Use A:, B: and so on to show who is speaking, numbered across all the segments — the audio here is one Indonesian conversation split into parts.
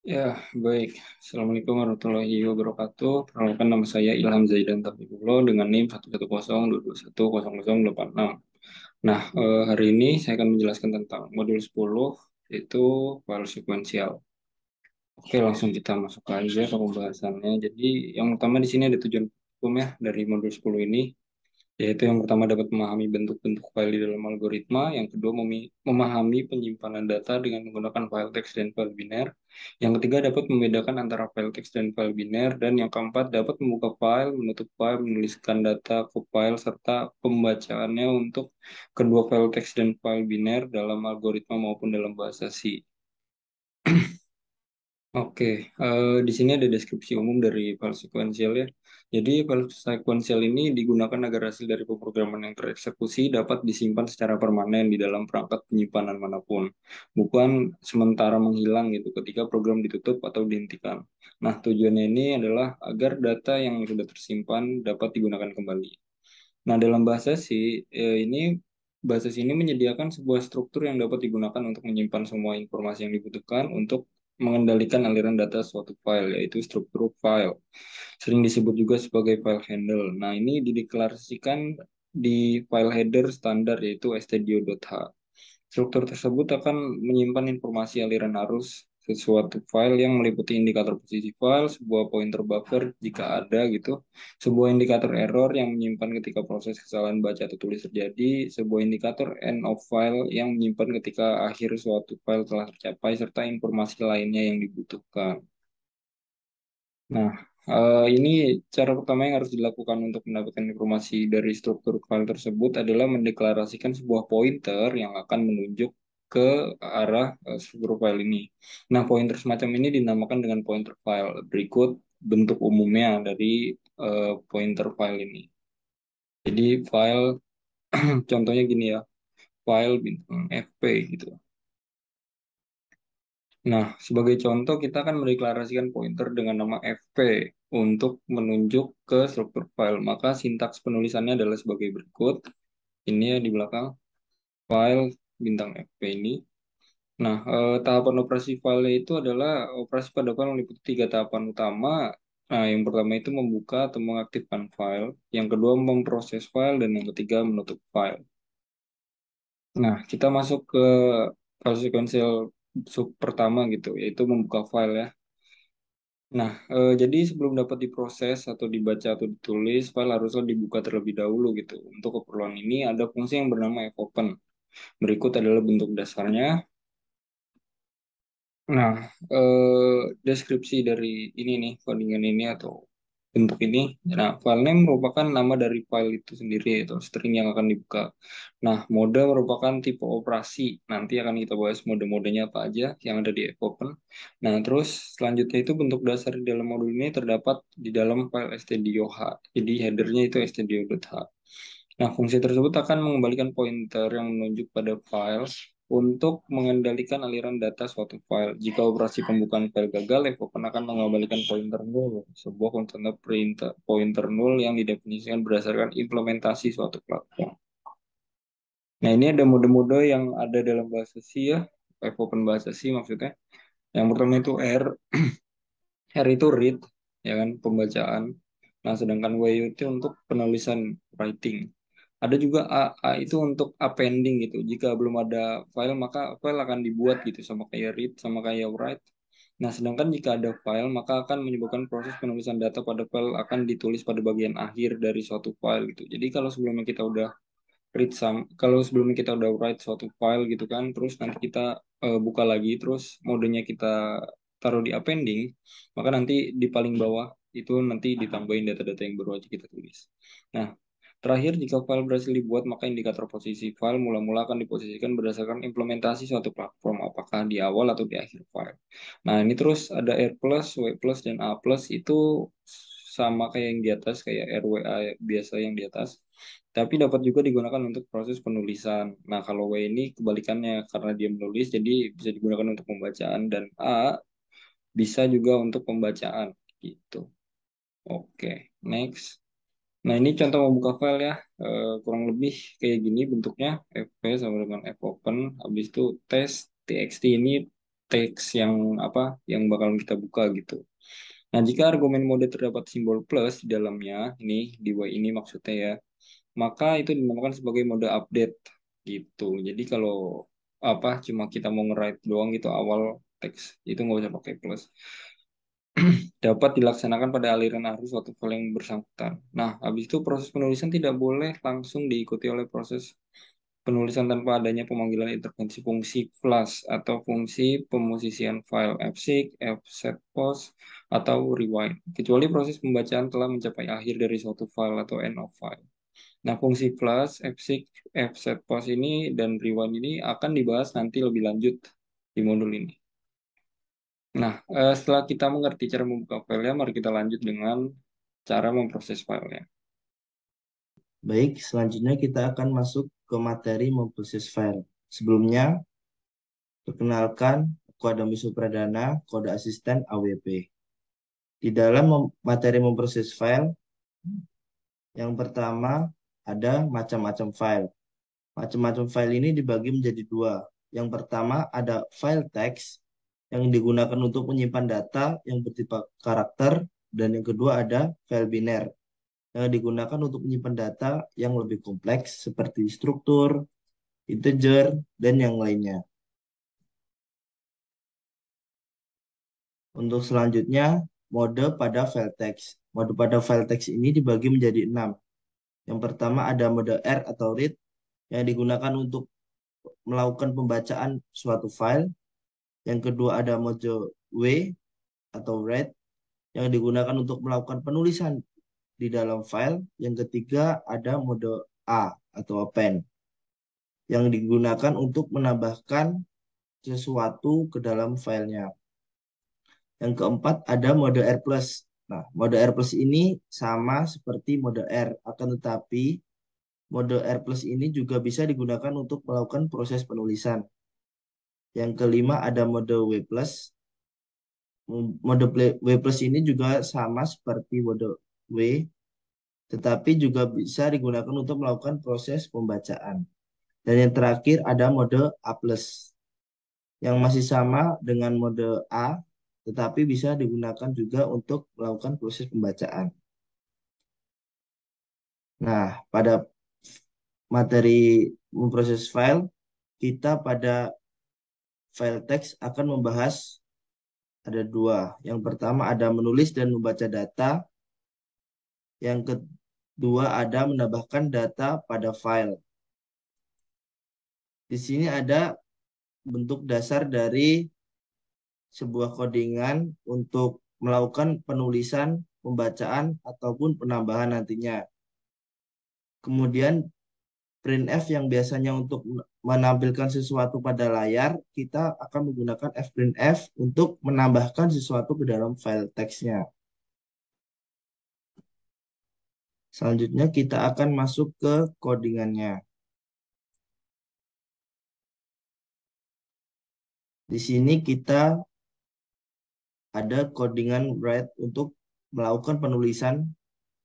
A: Ya, baik. Assalamualaikum warahmatullahi wabarakatuh. Perkenalkan nama saya Ilham Zaidan Taufikullah dengan NIM 11022100086. Nah, hari ini saya akan menjelaskan tentang modul 10, yaitu file sequential. Oke, langsung kita masuk aja ke pembahasannya. Jadi, yang utama di sini ada tujuan hukum ya dari modul 10 ini, yaitu yang pertama dapat memahami bentuk-bentuk file di dalam algoritma, yang kedua memahami penyimpanan data dengan menggunakan file teks dan file biner, yang ketiga dapat membedakan antara file teks dan file biner, dan yang keempat dapat membuka file, menutup file, menuliskan data ke file, serta pembacaannya untuk kedua file teks dan file biner dalam algoritma maupun dalam bahasa C. Oke, di sini ada deskripsi umum dari file sequential ya. Jadi file sequential ini digunakan agar hasil dari pemrograman yang tereksekusi dapat disimpan secara permanen di dalam perangkat penyimpanan manapun, bukan sementara menghilang gitu ketika program ditutup atau dihentikan. Nah, tujuannya ini adalah agar data yang sudah tersimpan dapat digunakan kembali. Nah, dalam bahasa C, bahasa C ini menyediakan sebuah struktur yang dapat digunakan untuk menyimpan semua informasi yang dibutuhkan untuk mengendalikan aliran data suatu file, yaitu struktur file. Sering disebut juga sebagai file handle. Nah, ini dideklarasikan di file header standar, yaitu stdio.h. Struktur tersebut akan menyimpan informasi aliran arus sesuatu file yang meliputi indikator posisi file, sebuah pointer buffer jika ada gitu, sebuah indikator error yang menyimpan ketika proses kesalahan baca atau tulis terjadi, sebuah indikator end of file yang menyimpan ketika akhir suatu file telah tercapai, serta informasi lainnya yang dibutuhkan. Nah, ini cara pertama yang harus dilakukan untuk mendapatkan informasi dari struktur file tersebut adalah mendeklarasikan sebuah pointer yang akan menunjuk ke arah struktur file ini. Nah, pointer semacam ini dinamakan dengan pointer file. Berikut bentuk umumnya dari pointer file ini. Jadi file contohnya gini ya, file bintang fp gitu. Nah, sebagai contoh kita akan mendeklarasikan pointer dengan nama fp untuk menunjuk ke struktur file. Maka sintaks penulisannya adalah sebagai berikut. Ini ya di belakang file bintang fp ini. Nah, tahapan operasi file itu adalah operasi pada file meliputi tiga tahapan utama. Nah, yang pertama itu membuka atau mengaktifkan file, yang kedua memproses file, dan yang ketiga menutup file. Nah, kita masuk ke file sequential sub pertama gitu, yaitu membuka file ya. Nah, jadi sebelum dapat diproses atau dibaca atau ditulis, file haruslah dibuka terlebih dahulu gitu. Untuk keperluan ini ada fungsi yang bernama fopen. Berikut adalah bentuk dasarnya. Nah, deskripsi dari ini nih, codingan ini atau bentuk ini. Nah, file name merupakan nama dari file itu sendiri atau string yang akan dibuka. Nah, mode merupakan tipe operasi. Nanti akan kita bahas mode-modenya apa aja yang ada di fopen. Nah, terus selanjutnya itu bentuk dasar di dalam modul ini terdapat di dalam file stdio.h. Jadi headernya itu stdio.h. Nah, fungsi tersebut akan mengembalikan pointer yang menunjuk pada file untuk mengendalikan aliran data suatu file. Jika operasi pembukaan file gagal, Evoken akan mengembalikan pointer null, sebuah kontainer pointer null yang didefinisikan berdasarkan implementasi suatu platform. Nah, ini ada mode-mode yang ada dalam bahasa C ya, Evoken bahasa C maksudnya. Yang pertama itu R, R itu read, ya kan, pembacaan. Nah, sedangkan W itu untuk penulisan writing. Ada juga A itu untuk appending gitu. Jika belum ada file, maka file akan dibuat gitu, sama kayak read, sama kayak write. Nah, sedangkan jika ada file, maka akan menyebabkan proses penulisan data pada file akan ditulis pada bagian akhir dari suatu file gitu. Jadi kalau sebelumnya kita udah kalau sebelumnya kita udah write suatu file gitu kan, terus nanti kita buka lagi, terus modenya kita taruh di appending, maka nanti di paling bawah itu nanti ditambahin data-data yang baru aja kita tulis. Nah, terakhir, jika file berhasil dibuat, maka indikator posisi file mula-mula akan diposisikan berdasarkan implementasi suatu platform, apakah di awal atau di akhir file. Nah, ini terus ada R+, W+, dan A+, itu sama kayak yang di atas, kayak RWA biasa yang di atas. Tapi dapat juga digunakan untuk proses penulisan. Nah, kalau W ini kebalikannya, karena dia menulis, jadi bisa digunakan untuk pembacaan, dan A bisa juga untuk pembacaan, gitu. Oke, next. Nah, ini contoh membuka file ya. Kurang lebih kayak gini bentuknya, fp sama dengan fopen. Habis itu test txt ini teks yang apa yang bakal kita buka gitu. Nah, jika argumen mode terdapat simbol plus di dalamnya, ini di Y ini maksudnya ya, maka itu dinamakan sebagai mode update gitu. Jadi kalau apa cuma kita mau nge-write doang gitu awal teks itu nggak usah pakai plus. Dapat dilaksanakan pada aliran arus suatu file yang bersangkutan. Nah, habis itu proses penulisan tidak boleh langsung diikuti oleh proses penulisan tanpa adanya pemanggilan intervensi fungsi flush atau fungsi pemosisian file fseek, fsetpos, atau rewind, kecuali proses pembacaan telah mencapai akhir dari suatu file atau end of file. Nah, fungsi flush, fseek, fsetpos ini dan rewind ini akan dibahas nanti lebih lanjut di modul ini. Nah, setelah kita mengerti cara membuka filenya, mari kita lanjut dengan cara memproses filenya.
B: Baik, selanjutnya kita akan masuk ke materi memproses file. Sebelumnya, perkenalkan, aku Adami Supradana, kode asisten AWP. Di dalam materi memproses file, yang pertama ada macam-macam file. Macam-macam file ini dibagi menjadi dua. Yang pertama ada file text yang digunakan untuk menyimpan data yang bertipe karakter, dan yang kedua ada file biner yang digunakan untuk menyimpan data yang lebih kompleks seperti struktur, integer, dan yang lainnya. Untuk selanjutnya, mode pada file text. Mode pada file text ini dibagi menjadi 6. Yang pertama ada mode R atau read yang digunakan untuk melakukan pembacaan suatu file. Yang kedua ada mode W atau write yang digunakan untuk melakukan penulisan di dalam file. Yang ketiga ada mode A atau append yang digunakan untuk menambahkan sesuatu ke dalam filenya. Yang keempat ada mode R+. Nah, mode R+ ini sama seperti mode R, akan tetapi mode R+ ini juga bisa digunakan untuk melakukan proses penulisan. Yang kelima ada mode W+. Mode W+ ini juga sama seperti mode W, tetapi juga bisa digunakan untuk melakukan proses pembacaan. Dan yang terakhir ada mode A+, yang masih sama dengan mode A, tetapi bisa digunakan juga untuk melakukan proses pembacaan. Nah, pada materi memproses file, kita pada file teks akan membahas ada dua. Yang pertama ada menulis dan membaca data. Yang kedua ada menambahkan data pada file. Di sini ada bentuk dasar dari sebuah codingan untuk melakukan penulisan, pembacaan, ataupun penambahan nantinya. Kemudian printf yang biasanya untuk menampilkan sesuatu pada layar, kita akan menggunakan fprintf untuk menambahkan sesuatu ke dalam file teksnya. Selanjutnya kita akan masuk ke codingannya. Di sini kita ada codingan write untuk melakukan penulisan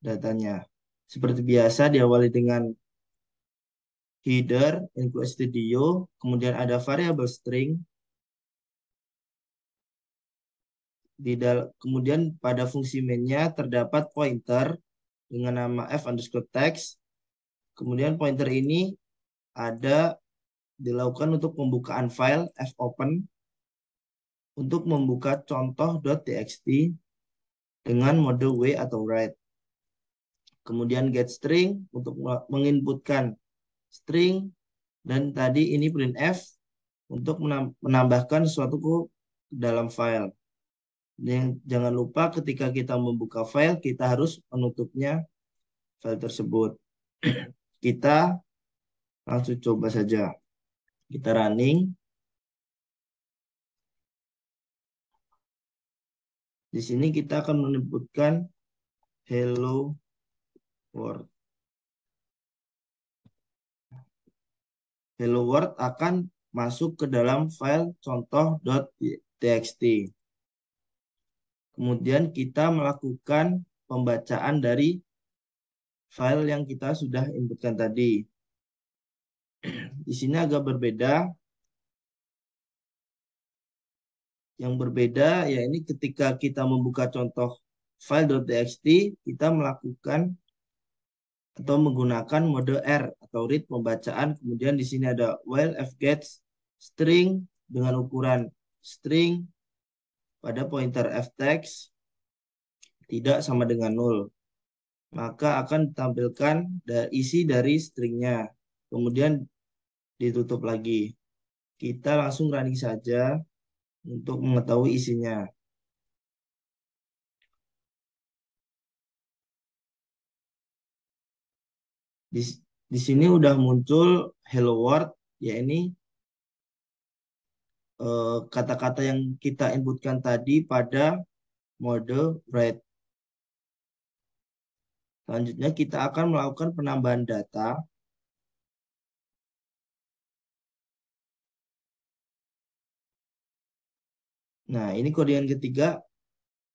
B: datanya. Seperti biasa diawali dengan header, include studio, kemudian ada variabel string, kemudian pada fungsi mainnya terdapat pointer dengan nama f_text. Kemudian pointer ini ada dilakukan untuk pembukaan file fopen untuk membuka contoh.txt dengan mode W atau write. Kemudian get string untuk menginputkan string, dan tadi ini printf untuk menambahkan sesuatu ke dalam file. Dan jangan lupa ketika kita membuka file, kita harus menutupnya file tersebut. Kita langsung coba saja. Kita running. Di sini kita akan menyebutkan hello world. Hello world akan masuk ke dalam file contoh.txt. Kemudian kita melakukan pembacaan dari file yang kita sudah inputkan tadi. Di sini agak berbeda. Yang berbeda ya ini ketika kita membuka contoh file.txt, kita melakukan atau menggunakan mode R atau read pembacaan. Kemudian di sini ada while f gets string dengan ukuran string pada pointer f text tidak sama dengan nol, maka akan ditampilkan isi dari stringnya. Kemudian ditutup lagi. Kita langsung running saja untuk mengetahui isinya. Di, di sini udah muncul hello world, ya ini kata-kata yang kita inputkan tadi pada mode write. Selanjutnya kita akan melakukan penambahan data. Nah, ini codingan ketiga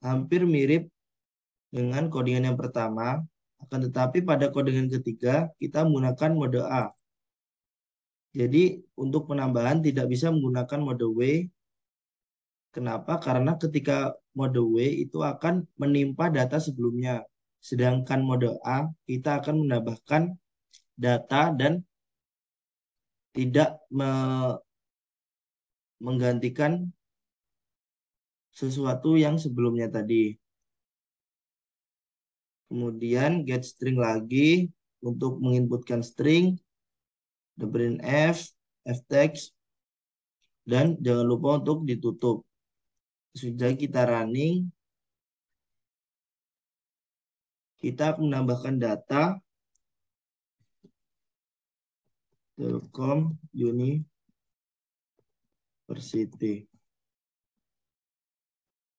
B: hampir mirip dengan codingan yang pertama, akan tetapi pada codingan ketiga kita menggunakan mode A. Jadi untuk penambahan tidak bisa menggunakan mode W. Kenapa? Karena ketika mode W itu akan menimpa data sebelumnya. Sedangkan mode A kita akan menambahkan data dan tidak menggantikan sesuatu yang sebelumnya tadi. Kemudian get string lagi untuk menginputkan string, the brain f text, dan jangan lupa untuk ditutup. Sudah kita running, kita menambahkan data Telkom University.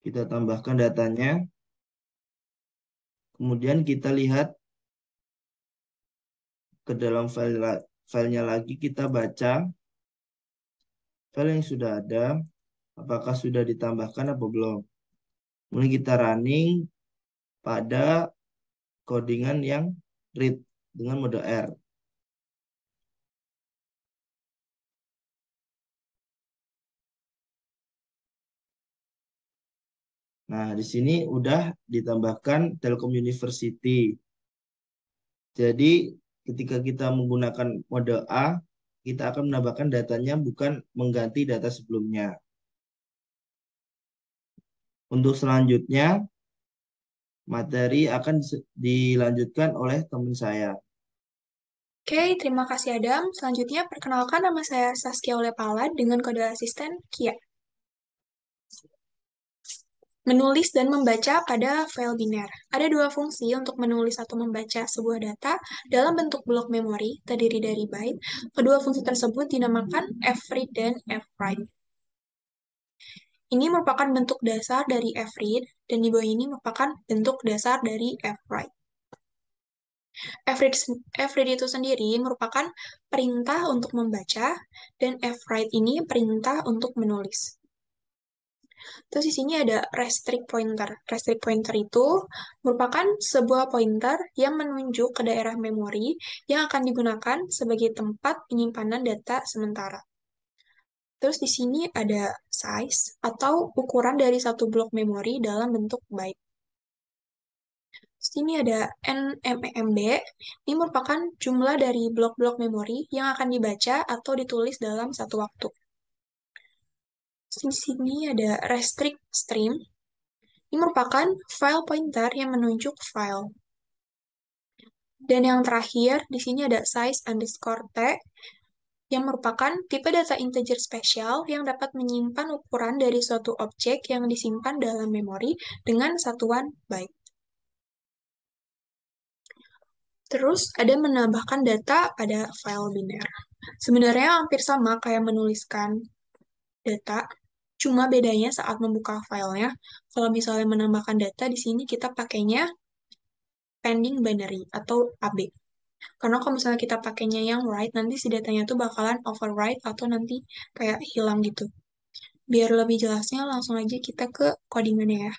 B: Kita tambahkan datanya. Kemudian kita lihat ke dalam filenya lagi, kita baca file yang sudah ada, apakah sudah ditambahkan atau belum. Kemudian kita running pada codingan yang read dengan mode R. Nah, di sini udah ditambahkan Telkom University. Jadi, ketika kita menggunakan mode A, kita akan menambahkan datanya bukan mengganti data sebelumnya. Untuk selanjutnya, materi akan dilanjutkan oleh teman saya.
C: Oke, terima kasih Adam. Selanjutnya, perkenalkan nama saya Saskia Olepala dengan kode asisten Kia. Menulis dan membaca pada file biner. Ada dua fungsi untuk menulis atau membaca sebuah data dalam bentuk blok memori terdiri dari byte. Kedua fungsi tersebut dinamakan fread dan fwrite. Ini merupakan bentuk dasar dari fread dan di bawah ini merupakan bentuk dasar dari fwrite. Fread itu sendiri merupakan perintah untuk membaca dan fwrite ini perintah untuk menulis. Terus di sini ada restrict pointer. Restrict pointer itu merupakan sebuah pointer yang menunjuk ke daerah memori yang akan digunakan sebagai tempat penyimpanan data sementara. Terus di sini ada size atau ukuran dari satu blok memori dalam bentuk byte. Terus ini ada NMEMB, ini merupakan jumlah dari blok-blok memori yang akan dibaca atau ditulis dalam satu waktu. Di sini ada restrict stream. Ini merupakan file pointer yang menunjuk file. Dan yang terakhir, di sini ada size underscore t, yang merupakan tipe data integer spesial yang dapat menyimpan ukuran dari suatu objek yang disimpan dalam memori dengan satuan byte. Terus ada menambahkan data pada file biner. Sebenarnya hampir sama kayak menuliskan data, cuma bedanya saat membuka filenya. Kalau misalnya menambahkan data, di sini kita pakainya pending binary atau AB. Karena kalau misalnya kita pakainya yang write, nanti si datanya tuh bakalan overwrite atau nanti kayak hilang gitu. Biar lebih jelasnya, langsung aja kita ke codingannya ya.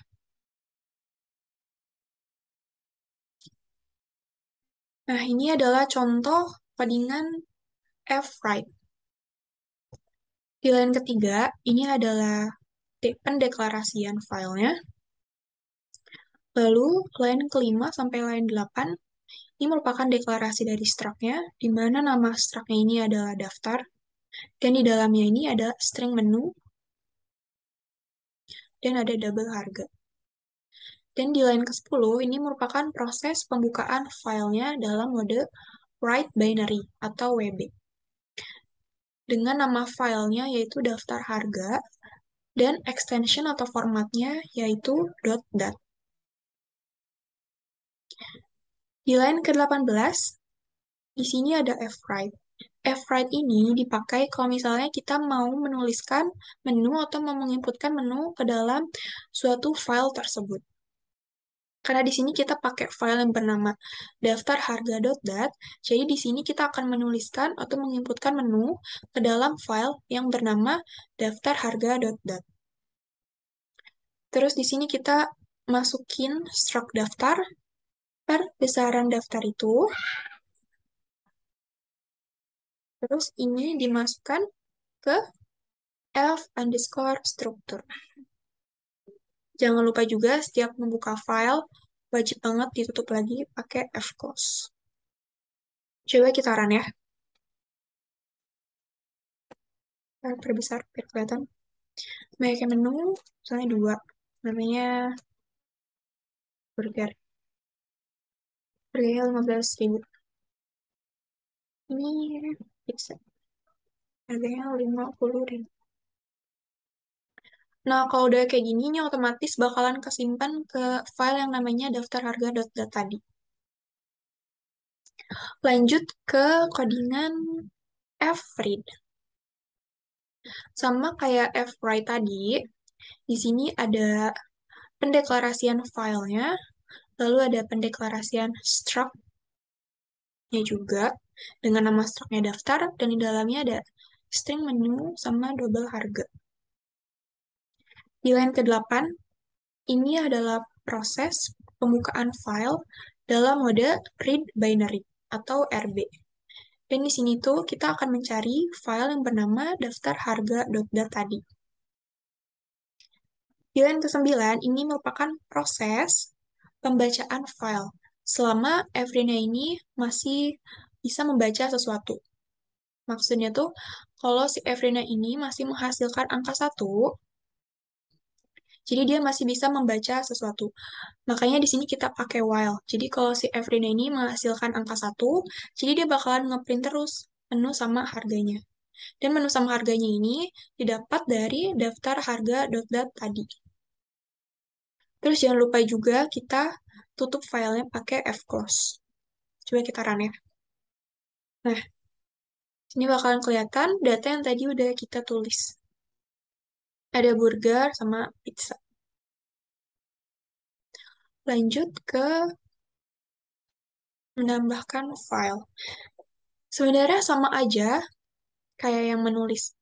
C: Nah, ini adalah contoh codingan fwrite. Di line ketiga, ini adalah pendeklarasian filenya. Lalu line ke-5 sampai line 8 ini merupakan deklarasi dari struct-nya, di mana nama struct-nya ini adalah daftar, dan di dalamnya ini ada string menu, dan ada double harga. Dan di line ke-10 ini merupakan proses pembukaan filenya dalam mode write binary atau WB. Dengan nama filenya yaitu daftar harga, dan extension atau formatnya yaitu .dat. Di line ke-18, di sini ada fwrite. Fwrite ini dipakai kalau misalnya kita mau menuliskan menu atau mau menginputkan menu ke dalam suatu file tersebut. Karena di sini kita pakai file yang bernama daftar harga.dat, jadi di sini kita akan menuliskan atau menginputkan menu ke dalam file yang bernama daftar harga.dat. Terus di sini kita masukin struct daftar per besaran daftar itu. Terus ini dimasukkan ke elf_struktur. Jangan lupa juga setiap membuka file, wajib banget ditutup lagi pakai fclose. Coba kita run ya. Kita perbesar biar kelihatan. Banyak menu, misalnya 2. Namanya burger. Harganya 15.000. Ini pizza. Harganya 50.000. Nah, kalau udah kayak gini, ini otomatis bakalan kesimpan ke file yang namanya daftar harga.dat tadi. Lanjut ke codingan fread. Sama kayak fwrite tadi, di sini ada pendeklarasian filenya, lalu ada pendeklarasian struct-nya juga, dengan nama struct-nya daftar, dan di dalamnya ada string menu sama double harga. Di line ke-8, ini adalah proses pembukaan file dalam mode read binary atau RB. Dan di sini tuh kita akan mencari file yang bernama daftar harga.dat tadi. Di line ke-9, ini merupakan proses pembacaan file selama Evrina ini masih bisa membaca sesuatu. Maksudnya tuh, kalau si Evrina ini masih menghasilkan angka 1, jadi dia masih bisa membaca sesuatu. Makanya di sini kita pakai while. Jadi kalau si Evrina ini menghasilkan angka 1, jadi dia bakalan ngeprint terus menu sama harganya. Dan menu sama harganya ini didapat dari daftar harga.dat tadi. Terus jangan lupa juga kita tutup filenya pakai fclose. Coba kita run ya. Nah, ini bakalan kelihatan data yang tadi udah kita tulis. Ada burger sama pizza. Lanjut ke menambahkan file. Sebenarnya sama aja kayak yang menulis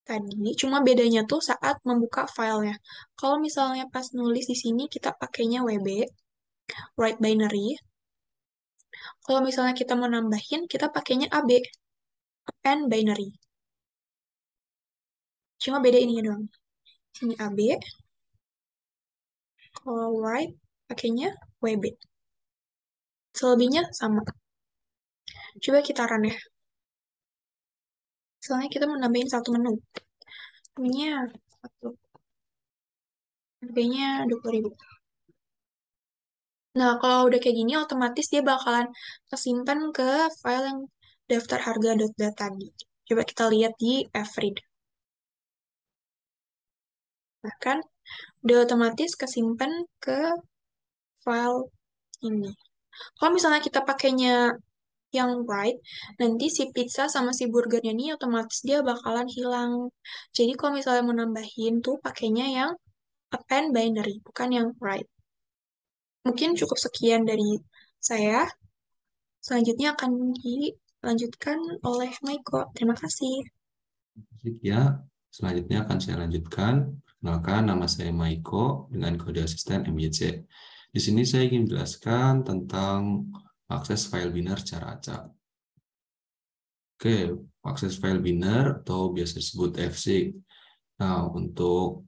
C: tadi, cuma bedanya tuh saat membuka filenya. Kalau misalnya pas nulis di sini kita pakainya WB, write binary. Kalau misalnya kita mau nambahin, kita pakainya AB, append binary. Cuma beda ininya doang. Sini AB, kalau write pakainya WB. Selebihnya sama. Coba kita run ya. Misalnya kita mau nambahin satu menu. Menunya satu. Harganya 20.000. Nah, kalau udah kayak gini, otomatis dia bakalan kesimpan ke file yang daftar harga.dat tadi. Coba kita lihat di fread. Bahkan, udah otomatis kesimpan ke file ini. Kalau misalnya kita pakainya yang write, nanti si pizza sama si burgernya ini otomatis dia bakalan hilang. Jadi kalau misalnya mau nambahin tuh pakainya yang append binary, bukan yang write. Mungkin cukup sekian dari saya. Selanjutnya akan dilanjutkan oleh Maiko. Terima kasih.
D: Ya, selanjutnya akan saya lanjutkan. Perkenalkan, nama saya Maiko dengan kode asisten MYC. Di sini saya ingin menjelaskan tentang akses file binary secara acak. Oke, akses file binary atau biasa disebut FC. Nah, untuk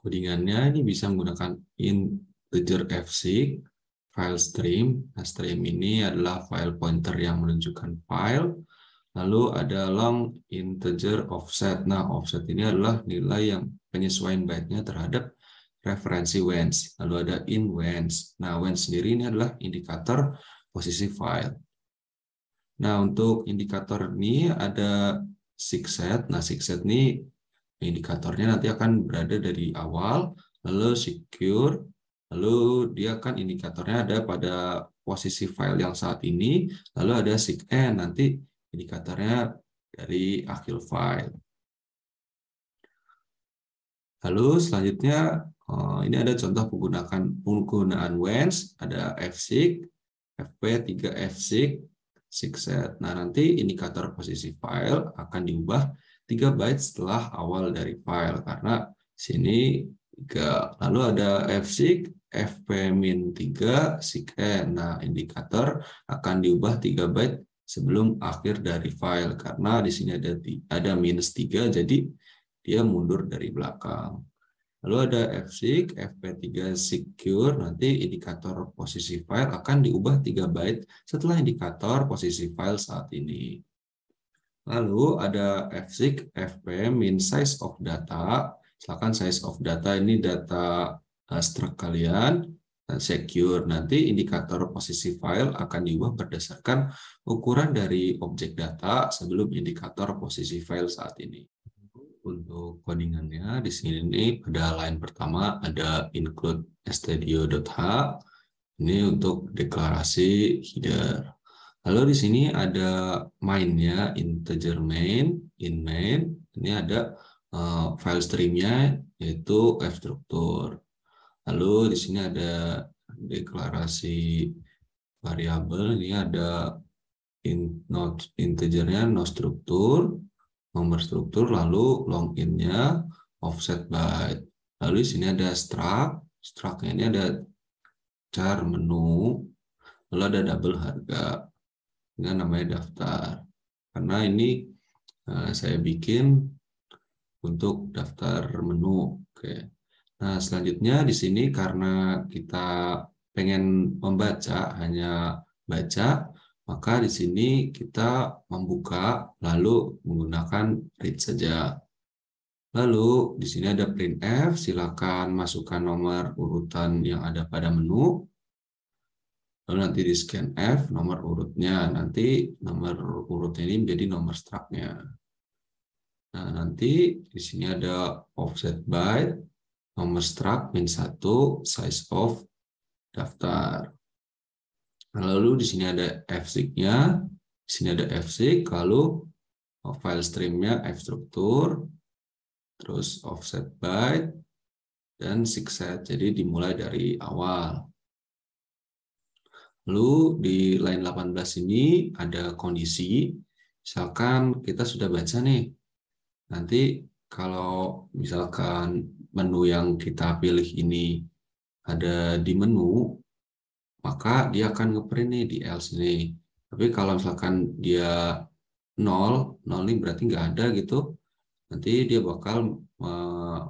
D: codingannya ini bisa menggunakan integer fsig, file stream. Nah, stream ini adalah file pointer yang menunjukkan file. Lalu ada long integer offset. Nah, offset ini adalah nilai yang penyesuaian byte-nya terhadap referensi WANS. Lalu ada in WANS. Nah, WANS sendiri ini adalah indikator posisi file. Nah, untuk indikator ini ada sigset. Nah, sigset ini indikatornya nanti akan berada dari awal, lalu secure, lalu dia akan indikatornya ada pada posisi file yang saat ini, lalu ada sigend, nanti indikatornya dari akhir file. Lalu selanjutnya ini ada contoh penggunaan WANS, ada fsig, fp3fsig, sigset. Nah, nanti indikator posisi file akan diubah 3 byte setelah awal dari file karena sini 3. Lalu ada fsig, fp-3, sigend. Nah, indikator akan diubah 3 byte sebelum akhir dari file karena di sini ada -3 jadi dia mundur dari belakang. Lalu ada fsig, fp3 secure, nanti indikator posisi file akan diubah 3 byte setelah indikator posisi file saat ini. Lalu ada fsig, fp min size of data, misalkan size of data ini data struct kalian, secure, nanti indikator posisi file akan diubah berdasarkan ukuran dari objek data sebelum indikator posisi file saat ini. Untuk codingannya di sini nih pada line pertama ada include stdio.h, ini untuk deklarasi header. Lalu di sini ada main-nya, integer main, in main, ini ada file stream-nya yaitu fstruktur. Lalu di sini ada deklarasi variabel, ini ada integernya no struktur, nomor struktur, lalu login-nya offset byte. Lalu di sini ada struct, struct-nya ini ada char menu, lalu ada double harga dengan namanya daftar. Karena ini saya bikin untuk daftar menu. Oke. Nah, selanjutnya di sini karena kita pengen membaca, hanya baca, maka di sini kita membuka lalu menggunakan read saja. Lalu di sini ada printf, silakan masukkan nomor urutan yang ada pada menu. Lalu nanti di scanf nomor urutnya, nanti nomor urutnya ini menjadi nomor struct-nya. Nah, nanti di sini ada offset byte, nomor struct -1, size of daftar. Lalu di sini ada fsig-nya, di sini ada fsig, lalu file stream-nya fstruktur, terus offset byte, dan sigset. Jadi dimulai dari awal. Lalu di line 18 ini ada kondisi, misalkan kita sudah baca nih, nanti kalau misalkan menu yang kita pilih ini ada di menu, maka dia akan ngeprint nih di else ini. Tapi kalau misalkan dia 0 ini berarti nggak ada gitu, nanti dia bakal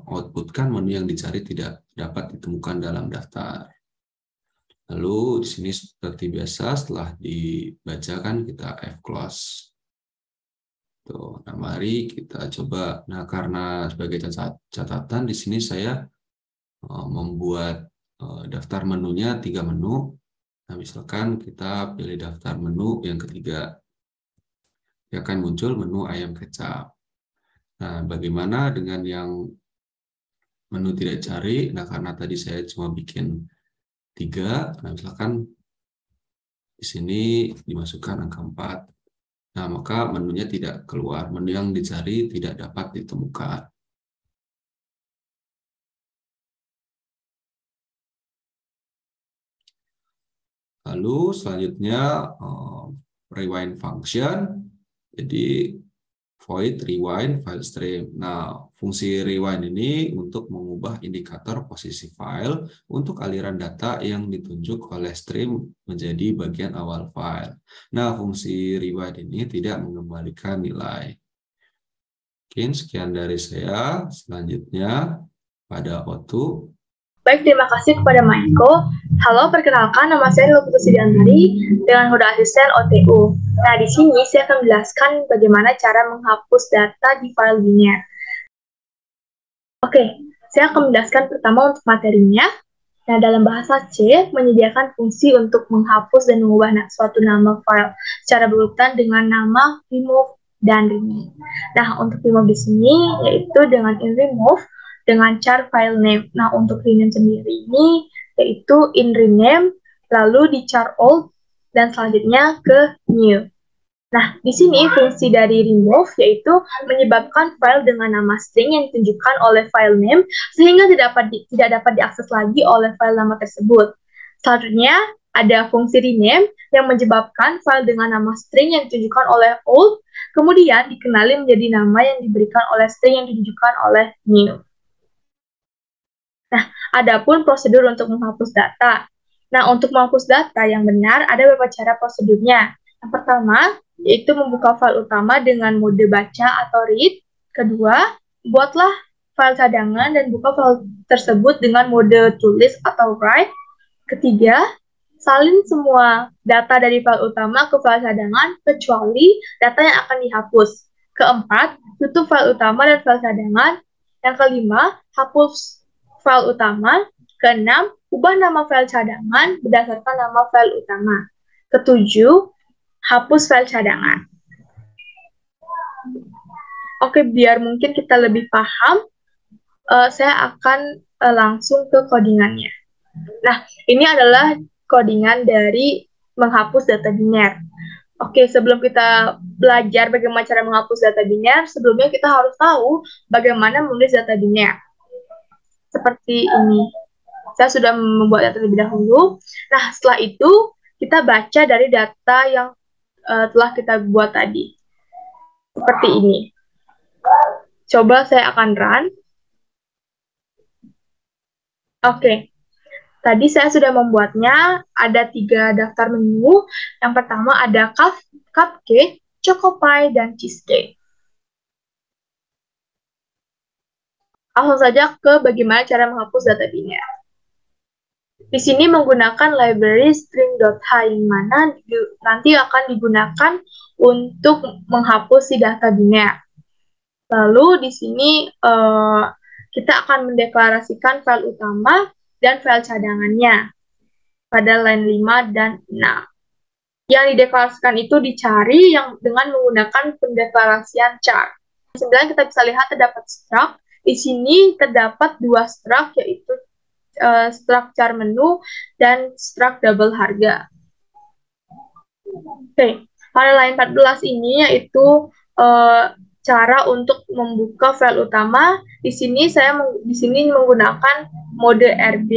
D: outputkan menu yang dicari tidak dapat ditemukan dalam daftar. Lalu di sini seperti biasa setelah dibacakan kita fclose. Tuh, nah mari kita coba. Nah, karena sebagai catatan di sini saya membuat daftar menunya 3 menu. Nah, misalkan kita pilih daftar menu yang ketiga, dia akan muncul menu ayam kecap. Nah, bagaimana dengan yang menu tidak cari? Nah, karena tadi saya cuma bikin 3, nah misalkan di sini dimasukkan angka 4. Nah, maka menunya tidak keluar, menu yang dicari tidak dapat ditemukan. Lalu selanjutnya rewind function, jadi void rewind file stream. Nah, fungsi rewind ini untuk mengubah indikator posisi file untuk aliran data yang ditunjuk oleh stream menjadi bagian awal file. Nah, fungsi rewind ini tidak mengembalikan nilai. Mungkin sekian dari saya. Selanjutnya, pada O2.
E: Baik, terima kasih kepada Maiko. Halo, perkenalkan nama saya Nurul Putri Sidiantari dengan kode asisten OTU. Nah, di sini saya akan menjelaskan bagaimana cara menghapus data di file linear. Oke, saya akan menjelaskan pertama untuk materinya. Nah, dalam bahasa C, menyediakan fungsi untuk menghapus dan mengubah suatu nama file secara berurutan dengan nama remove dan rename. Nah, untuk remove di sini yaitu dengan in remove dengan char file name. Nah, untuk rename sendiri ini yaitu in rename, lalu di char old, dan selanjutnya ke new. Nah, di sini fungsi dari remove yaitu menyebabkan file dengan nama string yang ditunjukkan oleh file name sehingga tidak dapat diakses lagi oleh file nama tersebut. Selanjutnya, ada fungsi rename yang menyebabkan file dengan nama string yang ditunjukkan oleh old kemudian dikenali menjadi nama yang diberikan oleh string yang ditunjukkan oleh new. Nah, adapun prosedur untuk menghapus data. Nah, untuk menghapus data yang benar, ada beberapa cara prosedurnya. Yang pertama, yaitu membuka file utama dengan mode baca atau read. Kedua, buatlah file cadangan dan buka file tersebut dengan mode tulis atau write. Ketiga, salin semua data dari file utama ke file cadangan, kecuali data yang akan dihapus. Keempat, tutup file utama dan file cadangan. Yang kelima, hapus file utama. Keenam, ubah nama file cadangan berdasarkan nama file utama. Ketujuh, hapus file cadangan. Oke, biar mungkin kita lebih paham, saya akan langsung ke codingannya. Nah, ini adalah codingan dari menghapus data biner. Oke, sebelum kita belajar bagaimana cara menghapus data biner, sebelumnya kita harus tahu bagaimana menulis data biner. Seperti ini. Saya sudah membuat data terlebih dahulu. Nah, setelah itu kita baca dari data yang telah kita buat tadi. Seperti ini. Coba saya akan run. Oke. Tadi saya sudah membuatnya. Ada 3 daftar menu. Yang pertama ada cupcake, choco pie, dan cheesecake. Langsung saja ke bagaimana cara menghapus data biner. Di sini menggunakan library string.h yang mana nanti akan digunakan untuk menghapus si data biner. Lalu di sini kita akan mendeklarasikan file utama dan file cadangannya pada line 5 dan 6. Yang dideklarasikan itu dicari yang dengan menggunakan pendeklarasian char. Sebenarnya kita bisa lihat terdapat struct. Di sini terdapat 2 struct yaitu struct char menu dan struct double harga. Oke, pada line 14 ini yaitu cara untuk membuka file utama. Di sini saya menggunakan mode RB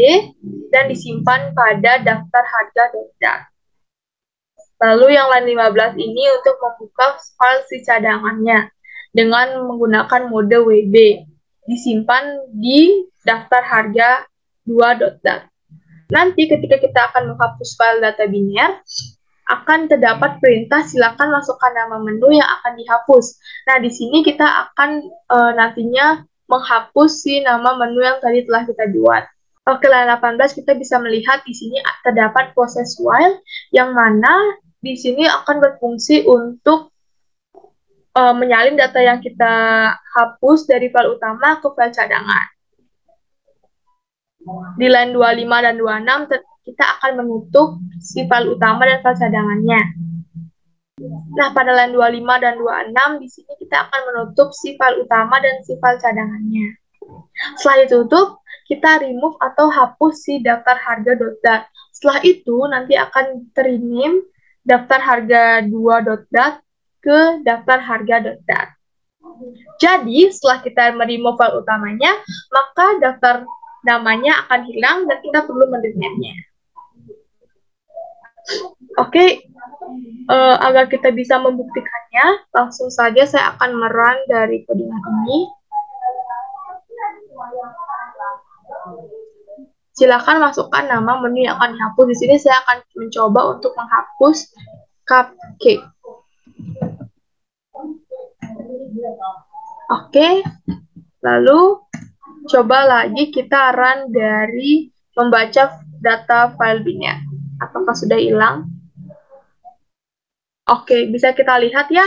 E: dan disimpan pada daftar harga .dat. Lalu yang line 15 ini untuk membuka file si cadangannya dengan menggunakan mode WB. Disimpan di daftar harga 2.dat. Nanti ketika kita akan menghapus file data biner, akan terdapat perintah silakan masukkan nama menu yang akan dihapus. Nah, di sini kita akan nantinya menghapus si nama menu yang tadi telah kita buat. Oke, line 18 kita bisa melihat di sini terdapat proses while yang mana di sini akan berfungsi untuk menyalin data yang kita hapus dari file utama ke file cadangan. Di line 25 dan 26 kita akan menutup si file utama dan file cadangannya. Nah, pada line 25 dan 26 di sini kita akan menutup si file utama dan si file cadangannya. Setelah ditutup, kita remove atau hapus si daftar harga.dat. Setelah itu nanti akan rename daftar harga 2.dat ke daftar harga.dat. Jadi, setelah kita meremove file utamanya, maka daftar namanya akan hilang dan kita perlu merename-nya. Oke, agar kita bisa membuktikannya, langsung saja saya akan merun dari codingan ini. Silakan masukkan nama menu yang akan dihapus. Di sini saya akan mencoba untuk menghapus cupcake. Oke, lalu Coba lagi kita run dari membaca data file bin-nya. Apakah sudah hilang? Oke, bisa kita lihat ya,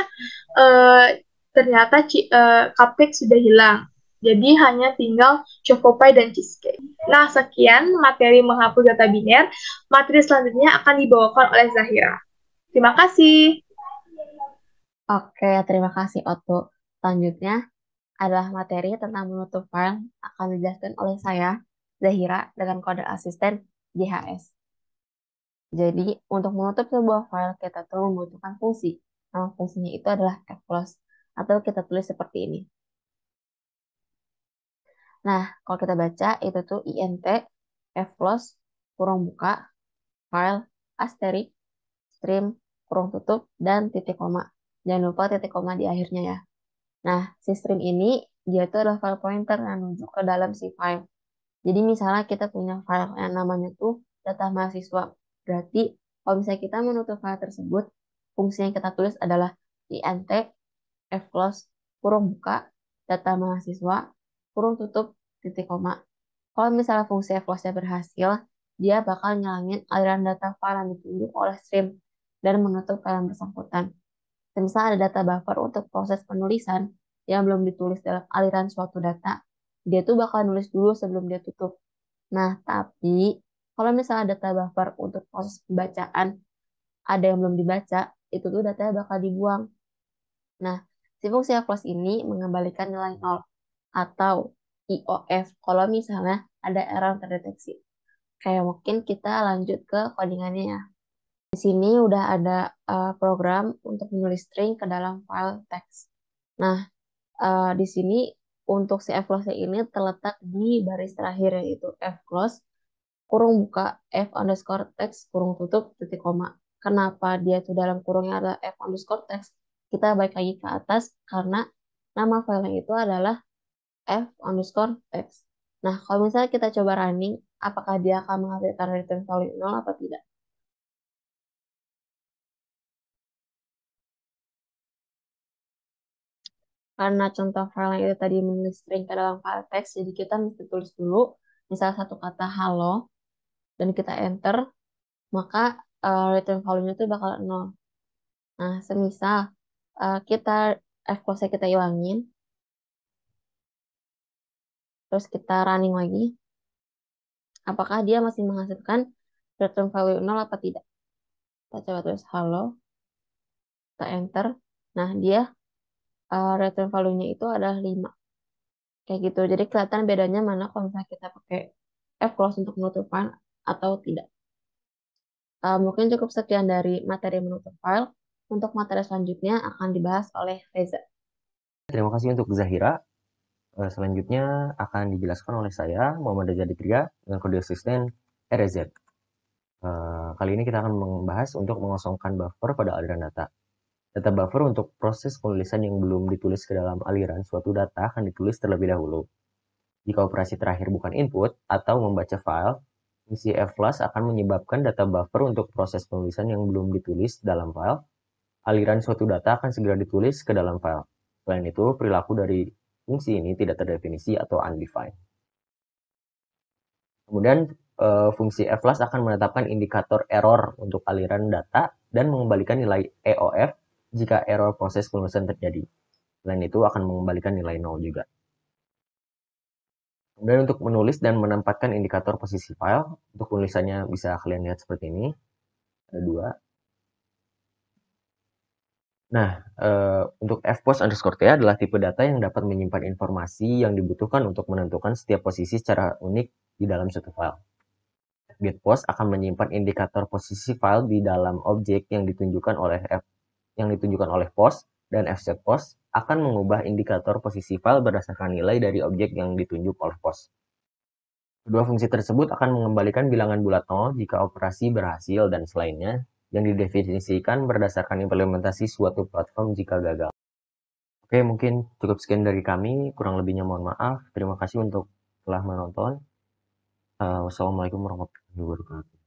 E: ternyata cupcake sudah hilang. Jadi hanya tinggal choco pie dan cheesecake. Nah, sekian materi menghapus data biner. Materi selanjutnya akan dibawakan oleh Zahira. Terima kasih.
F: Oke, terima kasih Otto. Selanjutnya adalah materi tentang menutup file akan dijelaskan oleh saya, Zahira, dengan kode asisten JHS. Jadi, untuk menutup sebuah file, kita tuh membutuhkan fungsi. Nama fungsinya itu adalah fclose, atau kita tulis seperti ini. Nah, kalau kita baca, itu tuh int fclose, kurung buka, file, asterisk, stream, kurung tutup, dan titik koma. Jangan lupa titik koma di akhirnya ya. Nah, si stream ini, dia tuh adalah file pointer yang menunjuk ke dalam si file. Jadi misalnya kita punya file yang namanya tuh data mahasiswa. Berarti kalau misalnya kita menutup file tersebut, fungsi yang kita tulis adalah int fclose kurung buka data mahasiswa kurung tutup titik koma. Kalau misalnya fungsi fclose-nya berhasil, dia bakal nyalangin aliran data file yang ditunjuk oleh stream dan menutup file yang bersangkutan. Misalnya ada data buffer untuk proses penulisan yang belum ditulis dalam aliran suatu data, dia tuh bakal nulis dulu sebelum dia tutup. Nah, tapi kalau misalnya data buffer untuk proses pembacaan ada yang belum dibaca, itu tuh datanya bakal dibuang. Nah, si fungsi close ini mengembalikan nilai 0 atau IOF kalau misalnya ada error terdeteksi. Kayak mungkin kita lanjut ke codingannya ya. Di sini udah ada program untuk menulis string ke dalam file teks. Nah, di sini untuk si fclose ini terletak di baris terakhir yaitu fclose kurung buka f underscore text kurung tutup titik koma. Kenapa dia itu dalam kurungnya adalah f underscore text? Kita balik lagi ke atas karena nama filenya itu adalah f underscore text. Nah, kalau misalnya kita coba running, apakah dia akan menghasilkan return value 0 atau tidak? Karena contoh file itu tadi menulis string ke dalam file teks, jadi kita mesti tulis dulu, misal satu kata halo, dan kita enter, maka return value-nya itu bakal 0. Nah, semisal kita fclose kita hilangin, terus kita running lagi, apakah dia masih menghasilkan return value 0 atau tidak? Kita coba tulis halo, kita enter, nah dia return value-nya itu adalah 5. Kayak gitu. Jadi kelihatan bedanya mana kalau misalnya kita pakai fclose untuk menutup file atau tidak. Mungkin cukup sekian dari materi menutup file. Untuk materi selanjutnya akan dibahas oleh Reza.
G: Terima kasih untuk Zahira. Selanjutnya akan dijelaskan oleh saya, Muhammad Reza Dikria, dengan kode asisten RZ. Kali ini kita akan membahas untuk mengosongkan buffer pada aliran data. Data buffer untuk proses penulisan yang belum ditulis ke dalam aliran suatu data akan ditulis terlebih dahulu. Jika operasi terakhir bukan input atau membaca file, fungsi fclose akan menyebabkan data buffer untuk proses penulisan yang belum ditulis dalam file. Aliran suatu data akan segera ditulis ke dalam file. Selain itu, perilaku dari fungsi ini tidak terdefinisi atau undefined. Kemudian fungsi fclose akan menetapkan indikator error untuk aliran data dan mengembalikan nilai EOF jika error proses penulisan terjadi. Selain itu akan mengembalikan nilai 0 juga. Kemudian untuk menulis dan menempatkan indikator posisi file, untuk penulisannya bisa kalian lihat seperti ini. Ada 2. Nah, untuk fpost_t adalah tipe data yang dapat menyimpan informasi yang dibutuhkan untuk menentukan setiap posisi secara unik di dalam suatu file. FgetPost akan menyimpan indikator posisi file di dalam objek yang ditunjukkan oleh post, dan fsetPost akan mengubah indikator posisi file berdasarkan nilai dari objek yang ditunjuk oleh post. Kedua fungsi tersebut akan mengembalikan bilangan bulat 0 jika operasi berhasil dan selainnya yang didefinisikan berdasarkan implementasi suatu platform jika gagal. Oke, mungkin cukup sekian dari kami. Kurang lebihnya mohon maaf. Terima kasih untuk telah menonton. Wassalamualaikum warahmatullahi wabarakatuh.